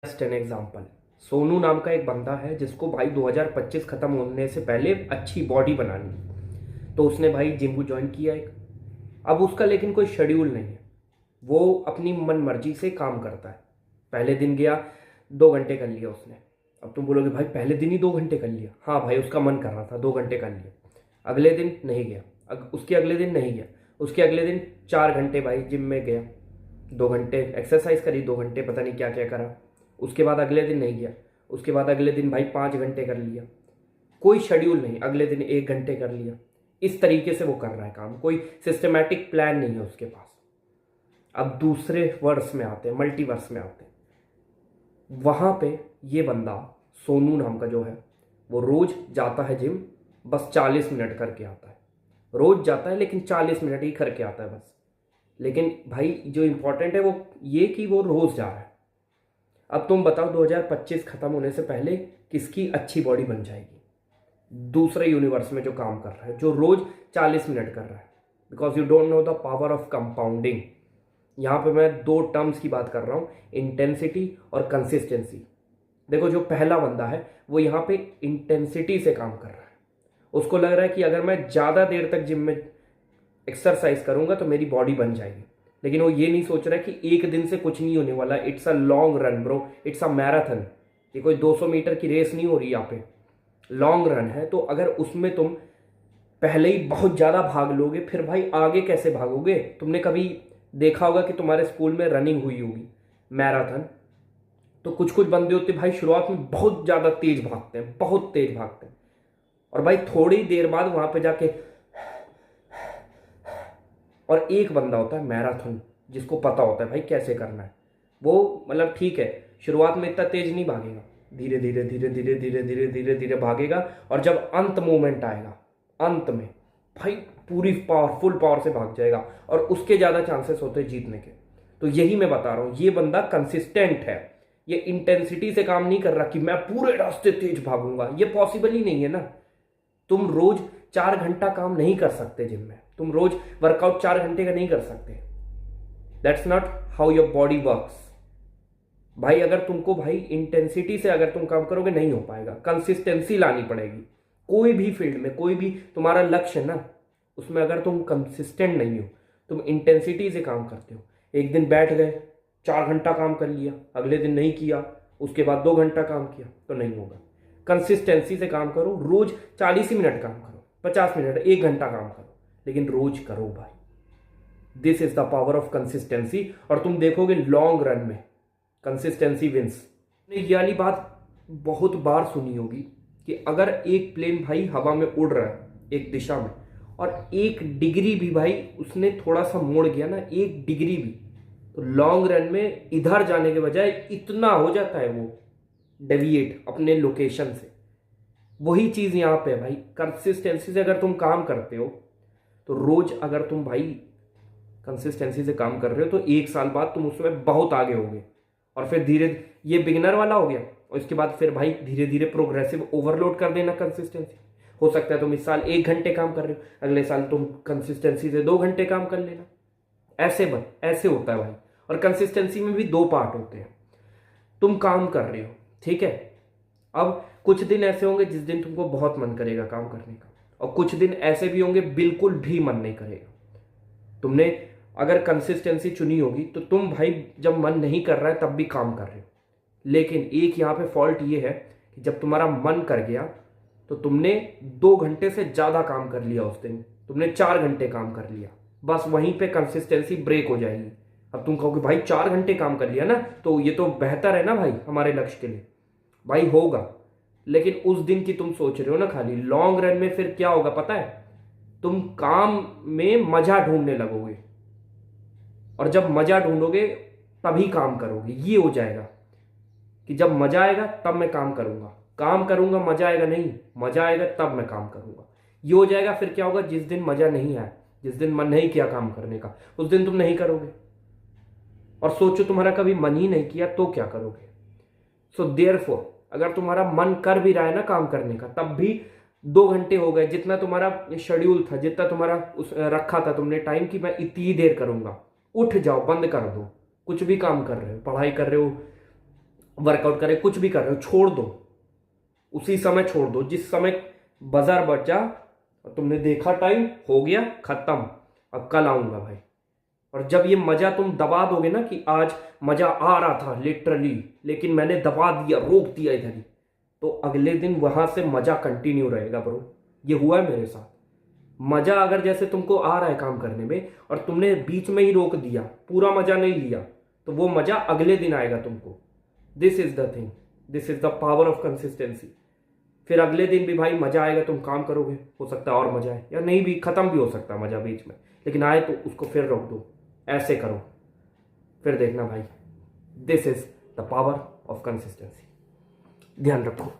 Just an example, Sonu नाम का एक बंदा है जिसको भाई 2025 खत्म होने से पहले अच्छी बॉडी बनानी है। तो उसने भाई जिम को ज्वाइन किया एक। अब उसका लेकिन कोई शेड्यूल नहीं है, वो अपनी मन मर्जी से काम करता है। पहले दिन गया, 2 घंटे कर लिया उसने। अब तुम बोलोगे भाई पहले दिन ही 2 घंटे कर लिया। हाँ भाई, उसका मन कर रहा था, 2 घंटे कर लिया। अगले दिन नहीं गया, उसके अगले दिन नहीं गया, उसके अगले दिन 4 घंटे भाई जिम में गया, 2 घंटे एक्सरसाइज करी, 2 घंटे पता नहीं क्या क्या करा। उसके बाद अगले दिन नहीं गया, उसके बाद अगले दिन भाई 5 घंटे कर लिया। कोई शेड्यूल नहीं, अगले दिन 1 घंटे कर लिया। इस तरीके से वो कर रहा है काम, कोई सिस्टमेटिक प्लान नहीं है उसके पास। अब दूसरे वर्स में आते हैं, मल्टीवर्स में आते हैं। वहां पे ये बंदा सोनू नाम का जो है, वो रोज जाता है जिम, बस 40 मिनट करके आता है। रोज जाता है लेकिन 40 मिनट ही करके आता है बस। लेकिन भाई जो इंपॉर्टेंट है वो ये कि वो रोज जा रहा है। अब तुम बताओ 2025 खत्म होने से पहले किसकी अच्छी बॉडी बन जाएगी? दूसरे यूनिवर्स में जो काम कर रहा है, जो रोज 40 मिनट कर रहा है। Because you don't know the power of compounding. यहाँ पे मैं 2 टर्म्स की बात कर रहा हूँ, इंटेंसिटी और कंसिस्टेंसी। देखो, जो पहला बंदा है वो यहाँ पे इंटेंसिटी से काम कर रहा है। उसको लग रहा है कि अगर मैं ज़्यादा देर तक जिम में एक्सरसाइज करूंगा तो मेरी बॉडी बन जाएगी। लेकिन वो ये नहीं सोच रहा है कि एक दिन से कुछ नहीं होने वाला। It's a long run bro, it's a marathon. ये कोई 200 मीटर की रेस नहीं हो रही यहाँ पे, लॉन्ग रन है। तो अगर उसमें तुम पहले ही बहुत ज़्यादा भाग लोगे, फिर भाई आगे कैसे भागोगे? तुमने कभी देखा होगा कि तुम्हारे स्कूल में रनिंग हुई होगी, मैराथन। तो कुछ कुछ बंदे होते भाई शुरुआत में बहुत ज़्यादा तेज भागते हैं, बहुत तेज भागते हैं, और भाई थोड़ी देर बाद वहां पे जाके। और एक बंदा होता है मैराथन, जिसको पता होता है भाई कैसे करना है। वो मतलब ठीक है, शुरुआत में इतना तेज नहीं भागेगा, धीरे धीरे धीरे धीरे धीरे धीरे धीरे धीरे भागेगा। और जब अंत मोमेंट आएगा, अंत में भाई पूरी पावर, फुल पावर से भाग जाएगा, और उसके ज़्यादा चांसेस होते हैं जीतने के। तो यही मैं बता रहा हूँ, ये बंदा कंसिस्टेंट है। ये इंटेंसिटी से काम नहीं कर रहा कि मैं पूरे रास्ते तेज भागूंगा, ये पॉसिबल ही नहीं है ना। तुम रोज 4 घंटा काम नहीं कर सकते जिम में, तुम रोज वर्कआउट 4 घंटे का नहीं कर सकते। That's not how your body works. भाई अगर तुमको भाई इंटेंसिटी से अगर तुम काम करोगे, नहीं हो पाएगा। कंसिस्टेंसी लानी पड़ेगी। कोई भी फील्ड में, कोई भी तुम्हारा लक्ष्य है ना, उसमें अगर तुम कंसिस्टेंट नहीं हो, तुम इंटेंसिटी से काम करते हो, एक दिन बैठ गए 4 घंटा काम कर लिया, अगले दिन नहीं किया, उसके बाद 2 घंटा काम किया, तो नहीं होगा। कंसिस्टेंसी से काम करो, रोज 40 ही मिनट काम करो, 50 मिनट, 1 घंटा काम करो, लेकिन रोज करो भाई। This is the power of consistency. और तुम देखोगे लॉन्ग रन में कंसिस्टेंसी विंस। ये वाली बात बहुत बार सुनी होगी कि अगर एक प्लेन भाई हवा में उड़ रहा है एक दिशा में, और 1 डिग्री भी भाई उसने थोड़ा सा मोड़ गया ना, 1 डिग्री भी, तो लॉन्ग रन में इधर जाने के बजाय इतना हो जाता है वो डेविएट अपने लोकेशन से। वही चीज यहां पे है भाई। कंसिस्टेंसी से अगर तुम काम करते हो, तो रोज अगर तुम भाई कंसिस्टेंसी से काम कर रहे हो, तो 1 साल बाद तुम उसमें बहुत आगे होगे। और फिर धीरे, ये बिगिनर वाला हो गया, और इसके बाद फिर भाई धीरे धीरे प्रोग्रेसिव ओवरलोड कर देना कंसिस्टेंसी। हो सकता है तुम इस साल 1 घंटे काम कर रहे हो, अगले साल तुम कंसिस्टेंसी से 2 घंटे काम कर लेना। ऐसे होता है भाई। और कंसिस्टेंसी में भी 2 पार्ट होते हैं। तुम काम कर रहे हो, ठीक है, अब कुछ दिन ऐसे होंगे जिस दिन तुमको बहुत मन करेगा काम करने का, और कुछ दिन ऐसे भी होंगे बिल्कुल भी मन नहीं करेगा। तुमने अगर कंसिस्टेंसी चुनी होगी, तो तुम भाई जब मन नहीं कर रहा है तब भी काम कर रहे हो। लेकिन एक यहाँ पे फॉल्ट ये है कि जब तुम्हारा मन कर गया, तो तुमने 2 घंटे से ज़्यादा काम कर लिया उस दिन, तुमने 4 घंटे काम कर लिया, बस वहीं पे कंसिस्टेंसी ब्रेक हो जाएगी। अब तुम कहोगे भाई 4 घंटे काम कर लिया ना, तो ये तो बेहतर है ना भाई हमारे लक्ष्य के लिए। भाई होगा, लेकिन उस दिन की तुम सोच रहे हो ना खाली। लॉन्ग रन में फिर क्या होगा पता है? तुम काम में मजा ढूंढने लगोगे, और जब मजा ढूंढोगे तभी काम करोगे। ये हो जाएगा कि जब मजा आएगा तब मैं काम करूंगा, काम करूंगा, मजा आएगा नहीं, मजा आएगा तब मैं काम करूंगा। ये हो जाएगा। फिर क्या होगा? जिस दिन मजा नहीं आया, जिस दिन मन नहीं किया काम करने का, उस दिन तुम नहीं करोगे। और सोचो तुम्हारा कभी मन ही नहीं किया तो क्या करोगे? सो देयरफॉर अगर तुम्हारा मन कर भी रहा है ना काम करने का, तब भी 2 घंटे हो गए, जितना तुम्हारा शेड्यूल था, जितना तुम्हारा रखा था तुमने टाइम कि मैं इतनी ही देर करूंगा, उठ जाओ, बंद कर दो। कुछ भी काम कर रहे हो, पढ़ाई कर रहे हो, वर्कआउट करे, कुछ भी कर रहे हो, छोड़ दो, उसी समय छोड़ दो। जिस समय बाजार बचा और तुमने देखा टाइम हो गया खत्म, अब कल आऊंगा भाई। और जब ये मजा तुम दबा दोगे ना कि आज मजा आ रहा था लिटरली, लेकिन मैंने दबा दिया, रोक दिया इधर ही, तो अगले दिन वहां से मजा कंटिन्यू रहेगा ब्रो। ये हुआ है मेरे साथ। मजा अगर जैसे तुमको आ रहा है काम करने में और तुमने बीच में ही रोक दिया, पूरा मजा नहीं लिया, तो वो मजा अगले दिन आएगा तुमको। This is the thing, this is the power of consistency. फिर अगले दिन भी भाई मजा आएगा, तुम काम करोगे, हो सकता है और मजा आए, या नहीं भी, खत्म भी हो सकता है मजा बीच में, लेकिन आए तो उसको फिर रोक दो, ऐसे करो, फिर देखना भाई। This is the power of consistency. ध्यान रखो।